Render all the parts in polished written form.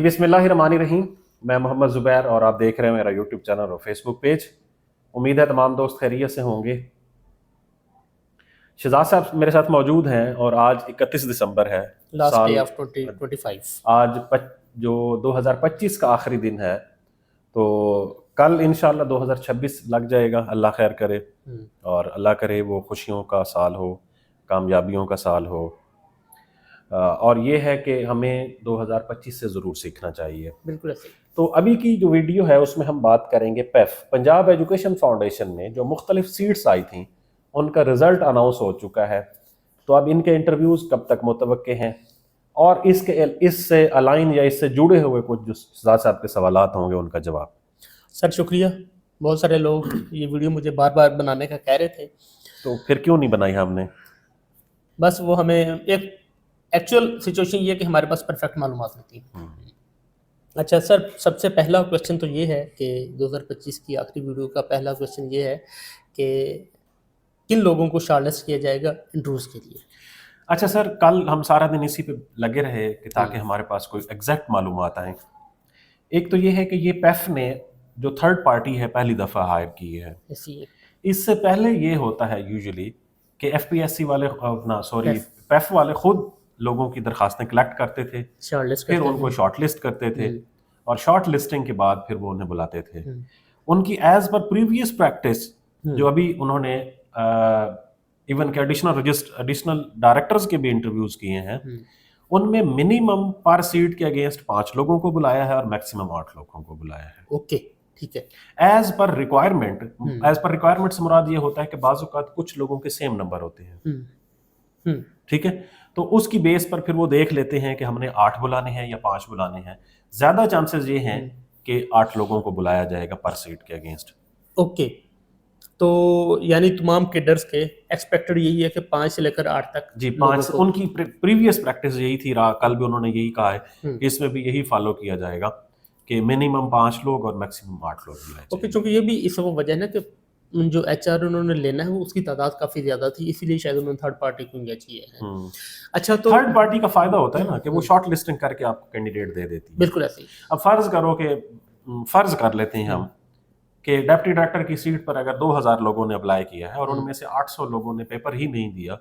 बिस्मिल्लाहिर्रहमानिर्रहीम। मैं मोहम्मद ज़ुबैर और आप देख रहे हैं मेरा यूट्यूब चैनल और फेसबुक पेज। उम्मीद है तमाम दोस्त खैरियत से होंगे। शहजाद साहब मेरे साथ मौजूद हैं और आज 31 दिसंबर है। लास्ट डे साल ऑफ 2025। आज जो 2025 का आखिरी दिन है, तो कल इंशाल्लाह 2026 लग जाएगा, अल्लाह खैर करे। और अल्लाह करे वो खुशियों का साल हो, कामयाबियों का साल हो। और ये है कि हमें 2025 से ज़रूर सीखना चाहिए। बिल्कुल ऐसे। तो अभी की जो वीडियो है उसमें हम बात करेंगे पेफ पंजाब एजुकेशन फाउंडेशन में जो मुख्तलिफ सीट्स आई थी उनका रिजल्ट अनाउंस हो चुका है। तो अब इनके इंटरव्यूज़ कब तक मुतवक्के हैं और इससे अलाइन या इससे जुड़े हुए कुछ जो शहजाद साहब के सवालात होंगे उनका जवाब। सर शुक्रिया। बहुत सारे लोग ये वीडियो मुझे बार बार बनाने का कह रहे थे, तो फिर क्यों नहीं बनाई हमने? बस वो हमें एक एक्चुअल सिचुएशन ये है कि हमारे पास परफेक्ट मालूमात नहीं थी। अच्छा सर, सबसे पहला क्वेश्चन तो ये है कि 2025 की आखिरी वीडियो का पहला क्वेश्चन ये है कि किन लोगों को शॉर्टलिस्ट किया जाएगा इंटरव्यूज़ के लिए। अच्छा सर, कल हम सारा दिन इसी पे लगे रहे कि ताकि हमारे पास कोई एग्जैक्ट मालूमात आए। एक तो ये है कि ये पेफ ने जो थर्ड पार्टी है पहली दफ़ा हायर की है। इससे पहले ये होता है यूजुअली कि एफपीएससी वाले पेफ वाले खुद लोगों की दरखास्तें कलेक्ट करते थे, फिर उनको शॉर्टलिस्ट करते थे और शॉर्ट लिस्टिंग के बाद फिर वो उन्हें बुलाते थे। उनकी एज पर प्रीवियस प्रैक्टिस जो अभी उन्होंने इवन के एडिशनल डायरेक्टर्स के भी इंटरव्यूज किए हैं, उनमें मिनिमम पर सीट के अगेंस्ट 5 लोगों को बुलाया है और मैक्सिमम 8 लोगों को बुलाया है। ओके, ठीक है। एज पर रिक्वायरमेंट से मुराद ये होता है कि बाज़ औक़ात कुछ लोगों के सेम नंबर होते हैं, ठीक है, तो उसकी बेस पर फिर वो देख लेते हैं कि हमने 8 बुलाने हैं या 5 बुलाने हैं। ज्यादा चांसेस ये हैं कि 8 लोगों को बुलाया जाएगा पर सीट के अगेंस्ट। ओके, तो यानी तमाम कैडर्स के एक्सपेक्टेड यही है कि 5 से लेकर 8 तक। जी, 5 उनकी प्रीवियस प्रैक्टिस यही थी, कल भी उन्होंने यही कहा है, इसमें भी यही फॉलो किया जाएगा कि मिनिमम 5 लोग और मैक्सिमम 8 लोग बुलाए। ओके, क्योंकि ये भी इस वजह है ना कि जो एचआर उन्होंने लेना है वो उसकी तादाद काफ़ी ज़्यादा थी, इसीलिए शायद उन्होंने थर्ड पार्टी को इंगेज किया है। अच्छा, तो थर्ड पार्टी का फायदा होता है ना कि वो शॉर्ट लिस्टिंग करके आपको कैंडिडेट दे देती है। बिल्कुल ऐसे ही। अब फर्ज कर लेते हैं हम कि डिप्टी डायरेक्टर की सीट पर अगर 2000 लोगों ने अप्लाई किया है और उनमें से 800 लोगों ने पेपर ही नहीं दिया,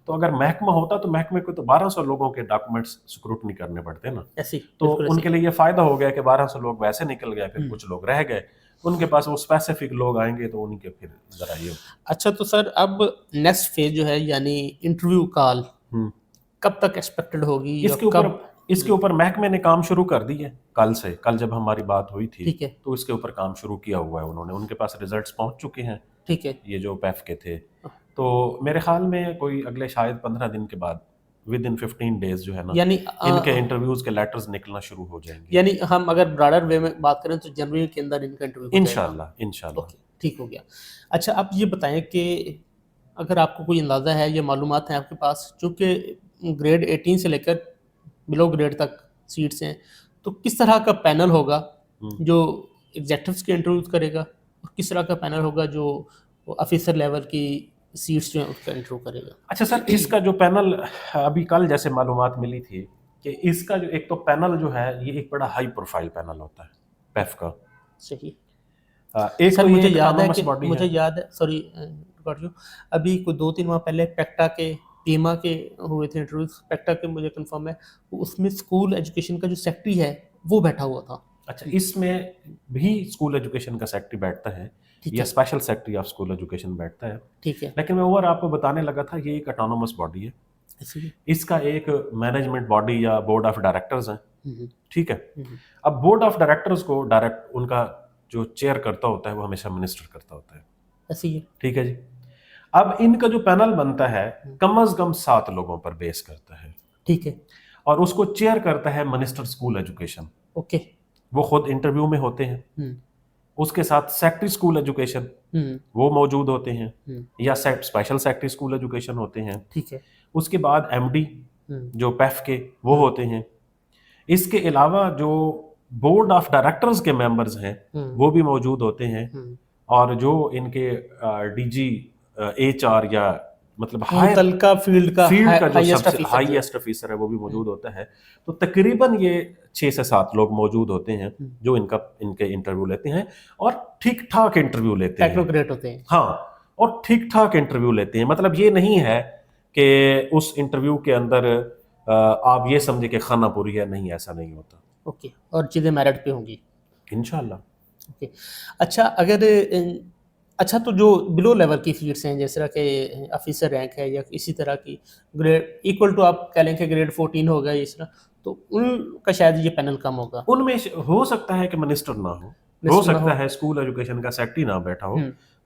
तो अगर महकमा होता तो महकमे को तो 1200 लोगों के डॉक्यूमेंट्स स्क्रूटनी करने पड़ते ना। तो उनके लिए ये फायदा हो गया कि 1200 लोग वैसे निकल गए, फिर कुछ लोग रह गए, उनके पास वो स्पेसिफिक लोग आएंगे तो उनके फिर जरा ये। अच्छा, तो सर अब नेक्स्ट फेज जो है यानी इंटरव्यू कॉल कब तक एक्सपेक्टेड होगी? इसके ऊपर महकमे ने काम शुरू कर दी है कल जब हमारी बात हुई थी, ठीक है, तो इसके ऊपर काम शुरू किया हुआ है उन्होंने, उनके पास रिजल्ट्स पहुंच चुके हैं, ठीक है, ये जो पैफ के थे। तो मेरे ख्याल में कोई अगले शायद 15 दिन के बाद विद इन 15 डेज जो है ना, यानी इनके इंटरव्यूज के लेटर्स निकलना शुरू हो जाएंगे। यानी हम अगर ब्रॉडर वे में बात करें तो जनवरी के अंदर इनका इंटरव्यू इंशाल्लाह। ठीक हो गया। अच्छा, आप ये बताएं कि अगर आपको कोई अंदाज़ा है या मालूमात है आपके पास, चूँकि ग्रेड 18 से लेकर बिलो ग्रेड तक सीट्स हैं, तो किस तरह का पैनल होगा जो एग्जेक्टिव्स के इंटरव्यूज करेगा और किस तरह का पैनल होगा जो ऑफिसर लेवल की सीट्स जो हैं उसका इंटरव्यू करेगा? अच्छा सर, इसका जो पैनल अभी कल जैसे मालूमात मिली थी कि इसका जो एक तो पैनल जो है ये एक बड़ा हाई प्रोफाइल पैनल होता है पेफ का। सही। एक सर, तो मुझे याद है सॉरी अभी कोई 2-3 माह पहले पेक्टा के पीमा के हुए थे इंटरव्यूज। पेक्टा के मुझे कंफर्म है उसमें स्कूल एजुकेशन का जो सेक्रेटरी है वो बैठा हुआ था। अच्छा, इसमें भी स्कूल एजुकेशन का सेक्रेटरी बैठता है या special secretary of school education बैठता है, ठीक है, लेकिन मैं ओवर आपको बताने लगा था ये एक ऑटोनोमस बॉडी है, इसका एक मैनेजमेंट बॉडी या बोर्ड ऑफ डायरेक्टर्स है, ठीक है। अब बोर्ड ऑफ डायरेक्टर्स को डायरेक्ट उनका जो चेयर करता होता है वो हमेशा मिनिस्टर करता होता है, ऐसे ही, ठीक है जी। अब इनका जो पैनल बनता है कम अज कम 7 लोगों पर बेस करता है, ठीक है, और उसको चेयर करता है मिनिस्टर स्कूल एजुकेशन। ओके, वो खुद इंटरव्यू में होते हैं, उसके साथ सेक्रेटरी स्कूल एजुकेशन वो मौजूद होते हैं या स्पेशल सेक्रेटरी स्कूल एजुकेशन होते हैं, ठीक है। उसके बाद एमडी जो पेफ के वो होते हैं। इसके अलावा जो बोर्ड ऑफ डायरेक्टर्स के मेंबर्स हैं वो भी मौजूद होते हैं, और जो इनके डीजी एचआर या मतलब हाई तल का फील्ड का जो हाईएस्ट सबसे ऑफिसर हाईएस्ट ऑफिसर है वो भी मौजूद होता है। तो तकरीबन ये 6 से 7 लोग मौजूद होते हैं जो इनके इंटरव्यू लेते हैं, और ठीक ठाक इंटरव्यू लेते हैं। टेक्नोक्रेट होते हैं। हाँ, और ठीक ठाक इंटरव्यू लेते हैं। मतलब ये नहीं है कि उस इंटरव्यू के अंदर आप ये समझे कि खाना पूरी है, नहीं, ऐसा नहीं होता। ओके, और चीज़ें मेरिट पे होंगी इंशाल्लाह। ओके। अच्छा, अगर अच्छा तो जो बिलो लेवल की सीट्स हैं जैसे कि ऑफिसर रैंक है या इसी तरह की ग्रेड इक्वल टू आप कह लें कि ग्रेड 14 हो गया इस तरह, तो उनका शायद ये पैनल कम होगा। उनमें हो सकता है कि मिनिस्टर ना हो मिनिस्टर ना सकता हो। है स्कूल एजुकेशन का सेक्रेटरी ना बैठा हो,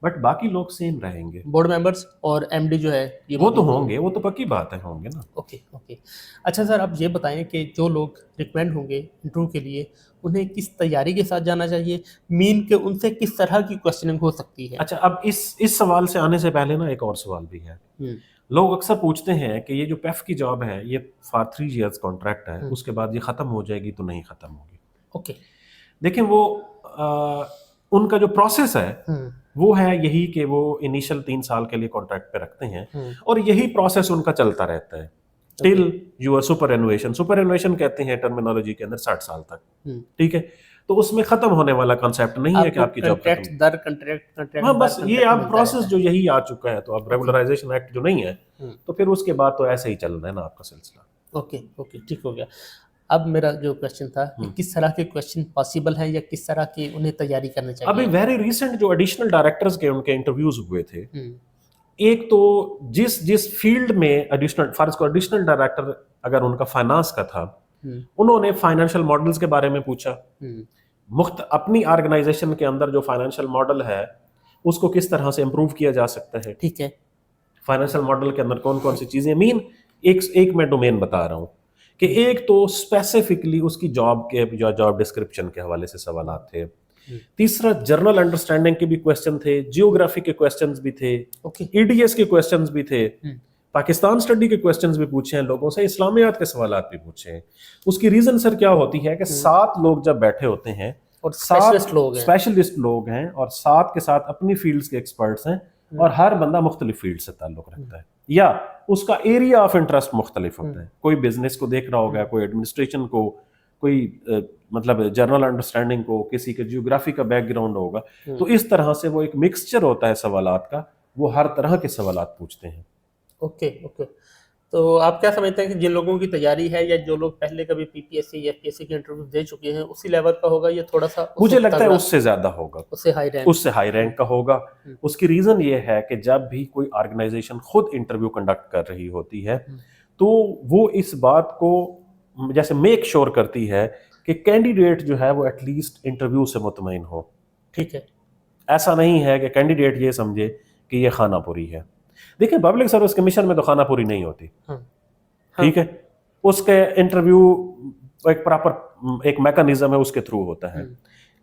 बट बाकी लोग सेम रहेंगे। बोर्ड मेंबर्स और एमडी जो है ये वो तो मौजूद होंगे, वो तो पक्की बात है, होंगे ना। Okay okay. अच्छा सर, आप ये बताएं कि जो लोग रिकमेंड होंगे इंटरव्यू के लिए उन्हें किस तैयारी के साथ जाना चाहिए, मीन के उनसे किस तरह की क्वेश्चनिंग हो सकती है। अच्छा, अब इस सवाल से आने से पहले ना एक और सवाल भी है। लोग अक्सर पूछते हैं कि ये जो पेफ की जॉब है ये फॉर 3 इयर्स कॉन्ट्रैक्ट है, उसके बाद ये खत्म हो जाएगी तो नहीं खत्म होगी। ओके, देखिए वो उनका जो प्रोसेस है वो है यही कि वो इनिशियल 3 साल के लिए कॉन्ट्रैक्ट पे रखते हैं, और यही प्रोसेस उनका चलता रहता है टिल यूर सुपर एनुएशन। सुपर एनुएशन कहते हैं टर्मिनोलॉजी के अंदर 60 साल तक, ठीक है। तो उसमें खत्म होने वाला कॉन्सेप्ट नहीं है कि आपकी जॉब खत्म। दर कॉन्ट्रैक्ट हाँ, बस ये आप प्रोसेस जो यही आ चुका है, तो अब रेगुलराइजेशन एक्ट जो नहीं है, तो फिर उसके बाद तो ऐसे ही चल रहा है ना आपका सिलसिला। ओके ओके, ठीक हो गया। अब मेरा जो क्वेश्चन था कि किस तरह के क्वेश्चन पॉसिबल हैं या किस तरह की उन्हें तैयारी करनी चाहिए। अभी वेरी रिसेंट जो एडिशनल डायरेक्टर्स के उनके इंटरव्यूज हुए थे, एक तो जिस फील्ड में एडिशनल फर्ज को एडिशनल डायरेक्टर अगर उनका फाइनेंस का था, उन्होंने फाइनेंशियल मॉडल्स के बारे में पूछा, अपनी ऑर्गेनाइजेशन के अंदर जो फाइनेंशियल मॉडल है उसको किस तरह से इंप्रूव किया जा सकता है। ठीक है, फाइनेंशियल मॉडल के अंदर कौन कौन सी चीजें मीन एक मैं डोमेन बता रहा हूं कि एक तो स्पेसिफिकली उसकी जॉब के जॉब डिस्क्रिप्शन के हवाले से सवाल थे। तीसरा जनरल अंडरस्टैंडिंग के भी क्वेश्चन थे, जियोग्राफी के क्वेश्चंस भी थे, ईडीएस के क्वेश्चंस भी थे, पाकिस्तान स्टडी के क्वेश्चंस भी पूछे हैं लोगों से, इस्लामियात के सवालात भी पूछे हैं। उसकी रीजन सर क्या होती है कि 7 लोग जब बैठे होते हैं और स्पेशलिस्ट लोग हैं और 7 के साथ अपनी फील्ड्स के एक्सपर्ट्स हैं, और हर बंदा मुख्तलिफ फील्ड से ताल्लुक रखता है या उसका एरिया ऑफ इंटरेस्ट मुख्तलिफ होता है। कोई बिजनेस को देख रहा होगा, कोई एडमिनिस्ट्रेशन को, कोई मतलब जनरल अंडरस्टैंडिंग को, किसी के जियोग्राफी का बैकग्राउंड होगा। तो इस तरह से वो एक मिक्सचर होता है सवालात का, वो हर तरह के सवालात पूछते हैं। ओके ओके, तो आप क्या समझते हैं कि जिन लोगों की तैयारी है या जो लोग पहले कभी पीपीएससी या एफपीएससी के इंटरव्यू दे चुके हैं उसी लेवल का होगा, ये थोड़ा सा मुझे लगता है उससे ज्यादा होगा, उससे हाई रैंक का होगा। उसकी रीजन ये है कि जब भी कोई ऑर्गेनाइजेशन खुद इंटरव्यू कंडक्ट कर रही होती है तो वो इस बात को जैसे मेक श्योर करती है कि कैंडिडेट जो है वो एटलीस्ट इंटरव्यू से मुतमईन हो। ठीक है, ऐसा नहीं है कि कैंडिडेट ये समझे कि ये खानापुरी है। देखिए पब्लिक सर्विस कमीशन में तो खानापुरी नहीं होती, ठीक है। उसके इंटरव्यू एक प्रॉपर एक मैकेनिज्म है, उसके थ्रू होता है।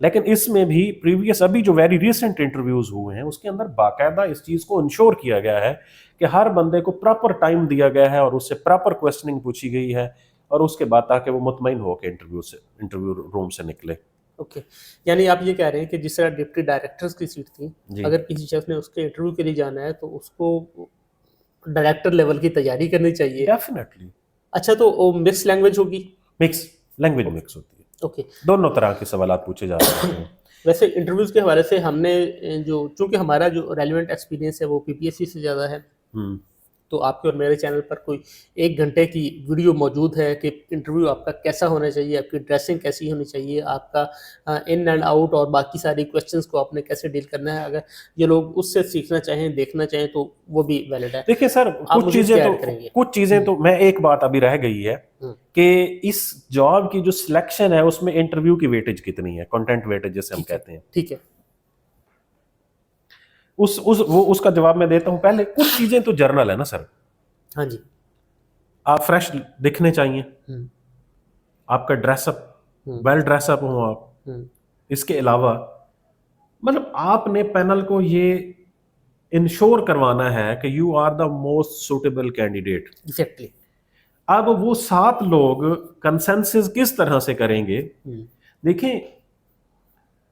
लेकिन इसमें भी प्रीवियस अभी जो वेरी रिसेंट इंटरव्यूज हुए हैं उसके अंदर बाकायदा इस चीज को इंश्योर किया गया है कि हर बंदे को प्रॉपर टाइम दिया गया है और उससे प्रॉपर क्वेश्चनिंग पूछी गई है, और उसके बाद ताकि वो मुतमईन हो के इंटरव्यू रूम से निकले। ओके, यानी आप ये कह रहे हैं कि जिस तरह डिप्टी डायरेक्टर्स की सीट थी, अगर किसी शख्स ने उसके इंटरव्यू के लिए जाना है तो उसको डायरेक्टर लेवल की तैयारी करनी चाहिए। डेफिनेटली। अच्छा, तो मिक्स लैंग्वेज होगी? मिक्स लैंग्वेज मिक्स होती है। ओके, दोनों तरह के सवाल पूछे जा रहे हैं। वैसे इंटरव्यूज के हवाले से हमने जो चूंकि हमारा जो रेलिवेंट एक्सपीरियंस है वो पीपीएससी से ज़्यादा है, तो आपके और मेरे चैनल पर कोई 1 घंटे की वीडियो मौजूद है कि इंटरव्यू आपका कैसा होना चाहिए, आपकी ड्रेसिंग कैसी होनी चाहिए, आपका इन एंड आउट और बाकी सारी क्वेश्चंस को आपने कैसे डील करना है। अगर ये लोग उससे सीखना चाहें, देखना चाहें तो वो भी वैलिड है। देखिए सर, कुछ चीज़ें तो मैं एक बात अभी रह गई है कि इस जॉब की जो सिलेक्शन है उसमें इंटरव्यू की वेटेज कितनी है, कंटेंट वेटेज जैसे हम कहते हैं। ठीक है, उसका जवाब मैं देता हूं। पहले कुछ चीजें तो जर्नल है ना सर। हाँ जी, आप फ्रेश दिखने चाहिए, आपका ड्रेसअप वेल ड्रेसअप हो आप। इसके अलावा मतलब आपने पैनल को ये इंश्योर करवाना है कि you are the most suitable candidate. Exactly. अब वो 7 लोग कंसेंसस किस तरह से करेंगे? देखिए,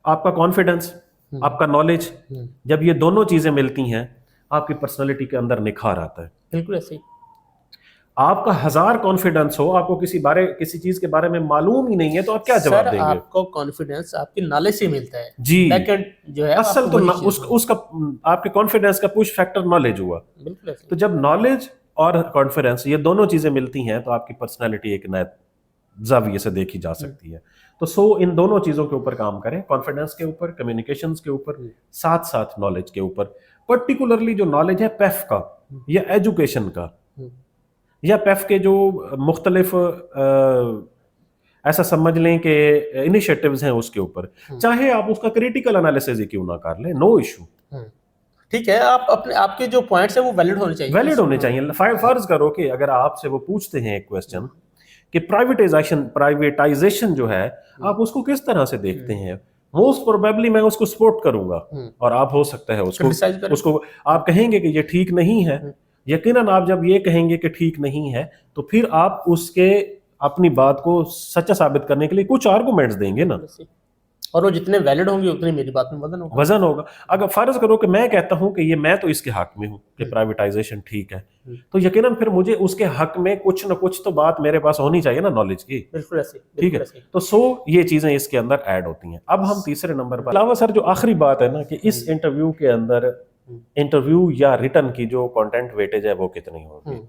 आपका कॉन्फिडेंस, आपका नॉलेज, जब ये दोनों चीजें मिलती हैं आपकी पर्सनैलिटी के अंदर निखार आता है। बिल्कुल ऐसे ही। आपका 1000 कॉन्फिडेंस हो, आपको किसी चीज के बारे में मालूम ही नहीं है, तो आप क्या जवाब सर देंगे? आपको कॉन्फिडेंस आपकी नॉलेज से मिलता है जी, बैकएंड जो है असल आपको तो वही चीज़- उसका आपके कॉन्फिडेंस का पुश फैक्टर नॉलेज हुआ। बिल्कुल ऐसे तो जब नॉलेज और कॉन्फिडेंस ये दोनों चीजें मिलती हैं तो आपकी पर्सनैलिटी एक नए जाविये से देखी जा सकती है। तो इन दोनों चीजों के ऊपर काम करें, कॉन्फिडेंस के ऊपर, कम्युनिकेशंस के ऊपर, साथ साथ नॉलेज के ऊपर। पर्टिकुलरली जो नॉलेज है पेफ का या एजुकेशन का या पेफ के जो मुख्तलिफ ऐसा समझ लें कि इनिशिएटिव्स हैं उसके ऊपर, चाहे आप उसका क्रिटिकल एनालिसिस ही क्यों ना कर लें, नो इशू। ठीक है, आप अपने आपके जो पॉइंट्स है वो वैलिड होने चाहिए। वैलिड होने चाहिए। फर्ज करो कि अगर आपसे वो पूछते हैं एक क्वेश्चन कि प्राइवेटाइजेशन जो है आप उसको किस तरह से देखते हैं, मोस्ट प्रोबेबली मैं उसको सपोर्ट करूंगा और आप हो सकता है उसको आप कहेंगे कि ये ठीक नहीं है। यकीनन आप जब ये कहेंगे कि ठीक नहीं है तो फिर आप उसके अपनी बात को सच्चा साबित करने के लिए कुछ आर्गुमेंट्स देंगे ना, और वो जितने वैलिड होंगे उतनी मेरी बात में वजन होगा। अगर फर्ज करो कि मैं कहता हूं कि ये मैं तो इसके हक में हूं कि प्राइवेटाइजेशन ठीक है, तो यकीनन फिर मुझे उसके हक में कुछ ना कुछ तो बात मेरे पास होनी चाहिए ना, नॉलेज की। बिल्कुल ऐसे, ठीक है। तो ये चीजें इसके अंदर ऐड होती हैं। अब हम तीसरे नंबर पर अलावा सर जो आखिरी बात है ना कि इस इंटरव्यू के अंदर इंटरव्यू या रिटर्न की जो कंटेंट वेटेज है वो कितनी होगी,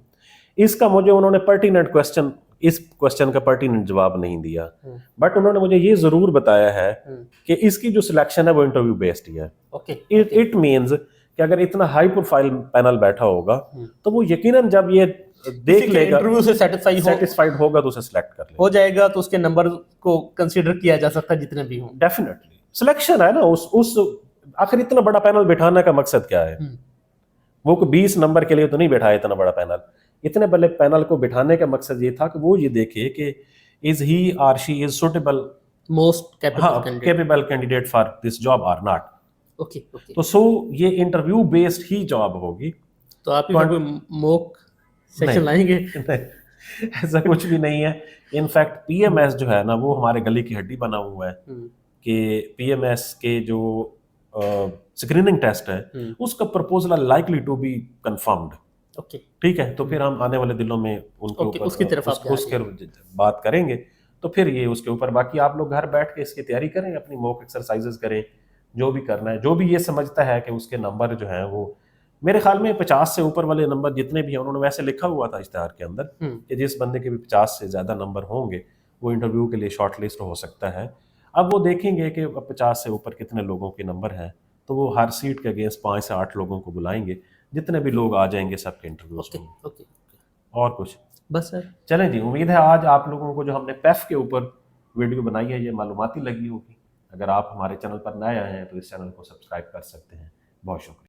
इसका मुझे उन्होंने पर्टिनेंट क्वेश्चन इस क्वेश्चन का पर्टिनेंट जवाब नहीं दिया, बट उन्होंने मुझे ये जरूर बताया है कि इसकी जो सिलेक्शन है वो इंटरव्यू बेस्ड ही है। इट मींस कि अगर इतना हाई प्रोफाइल पैनल बैठा होगा तो वो यकीनन जब ये देख लेगा, इंटरव्यू से सेटिस्फाइड होगा तो उसे सिलेक्ट कर लेगा, हो जाएगा, तो उसके नंबर को कंसीडर किया जा सकता है जितने भी हों। डेफिनेटली सिलेक्शन है ना, उस आखिर इतना बड़ा पैनल बिठाने का मकसद क्या है? वो को 20 नंबर के लिए तो नहीं बैठाया इतना बड़ा पैनल। इतने बड़े पैनल को बिठाने का मकसद ये था कि वो ये देखे कि इज ही और she is suitable, most capable candidate for this job और नॉट। तो ये इंटरव्यू बेस्ड ही जॉब होगी। तो आप मॉक सेक्शन लाएंगे? ऐसा कुछ भी नहीं है। इनफैक्ट पीएमएस जो है ना वो हमारे गले की हड्डी बना हुआ है कि पीएमएस के जो स्क्रीनिंग टेस्ट है उसका proposal likely to be confirmed. ठीक है, तो फिर हम आने वाले दिनों में उनके ऊपर उसकी तरफ उसके बात करेंगे। तो फिर ये उसके ऊपर बाकी आप लोग घर बैठ के इसकी तैयारी करें, अपनी मॉक एक्सरसाइजेस करें, जो भी करना है। जो भी ये समझता है कि उसके नंबर जो हैं वो मेरे ख्याल में 50 से ऊपर वाले नंबर जितने भी हैं उन्होंने वैसे लिखा हुआ था इश्तिहार के अंदर कि जिस बंदे के भी 50 से ज़्यादा नंबर होंगे वो इंटरव्यू के लिए शॉर्ट लिस्ट हो सकता है। अब वो देखेंगे कि 50 से ऊपर कितने लोगों के नंबर हैं, तो वो हर सीट के अगेंस्ट 5 से 8 लोगों को बुलाएंगे, जितने भी लोग आ जाएंगे सबके इंटरव्यूज में। और कुछ बस सर, चलें जी। उम्मीद है आज आप लोगों को जो हमने पेफ के ऊपर वीडियो बनाई है ये मालूमाती लगी होगी। अगर आप हमारे चैनल पर नए आए हैं तो इस चैनल को सब्सक्राइब कर सकते हैं। बहुत शुक्रिया।